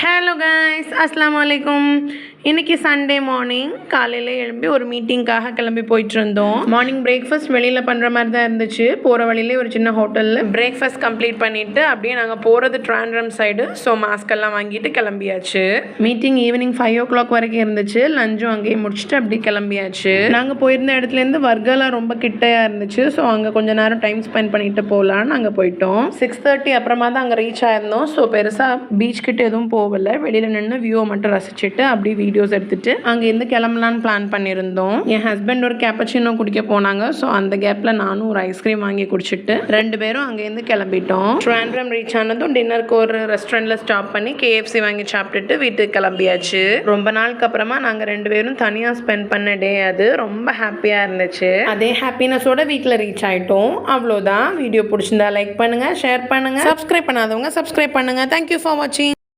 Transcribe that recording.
Hello guys, அஸ்ஸலாமு அலைக்கும். இன்றைக்கி சண்டே மார்னிங் காலையில் எழும்பி ஒரு மீட்டிங்காக கிளம்பி போயிட்டு இருந்தோம். மார்னிங் பிரேக்ஃபாஸ்ட் வெளியில் பண்ணுற மாதிரி தான் இருந்துச்சு. போகிற வழியிலே ஒரு சின்ன ஹோட்டலில் பிரேக்ஃபாஸ்ட் கம்ப்ளீட் பண்ணிவிட்டு அப்படியே நாங்கள் போகிறது ட்ராண்ட்ரம் சைடு. ஸோ மாஸ்கெல்லாம் வாங்கிட்டு கிளம்பியாச்சு. மீட்டிங் ஈவினிங் 5 o'clock வரைக்கும் இருந்துச்சு. லஞ்சும் அங்கேயே முடிச்சுட்டு அப்படியே கிளம்பியாச்சு. நாங்கள் போயிருந்த இடத்துலேருந்து வர்காலாம் ரொம்ப கிட்டையாக இருந்துச்சு. ஸோ அங்கே கொஞ்சம் நேரம் டைம் ஸ்பெண்ட் பண்ணிட்டு போகலான்னு நாங்கள் போயிட்டோம். 6:30 அப்புறமா தான் அங்கே ரீச் ஆயிருந்தோம். ஸோ பெருசாக பீச் கிட்ட எதுவும் போகல. வெளியில் நின்று வியூவை மட்டும் ரசிச்சுட்டு அப்படியே வீடியோஸ் எடுத்துட்டு அங்கேருந்து கிளம்பலான்னு பிளான் பண்ணியிருந்தோம். என் ஹஸ்பண்ட் ஒரு கேப்பச்சினோ குடிக்க போனாங்க. ஸோ அந்த கேப்பில் நானும் ஒரு ஐஸ்கிரீம் வாங்கி குடிச்சிட்டு 2 பேரும் அங்கேருந்து கிளம்பிட்டோம். ட்ராண்ட்ரம் ரீச் ஆனதும் டின்னருக்கு ஒரு ரெஸ்டாரண்ட்டில் ஸ்டாப் பண்ணி KFC வாங்கி சாப்பிட்டுட்டு வீட்டுக்கு கிளம்பியாச்சு. ரொம்ப நாளுக்கு அப்புறமா நாங்கள் 2 பேரும் தனியாக ஸ்பெண்ட் பண்ண டே அது. ரொம்ப ஹாப்பியாக இருந்துச்சு. அதே ஹாப்பினஸோட வீட்டில் ரீச் ஆகிட்டோம். அவ்வளோதான். வீடியோ பிடிச்சிருந்தா லைக் பண்ணுங்கள், ஷேர் பண்ணுங்கள், சப்ஸ்கிரைப் பண்ணாதவங்க சப்ஸ்கிரைப் பண்ணுங்கள். தேங்க்யூ ஃபார் வாட்சிங்.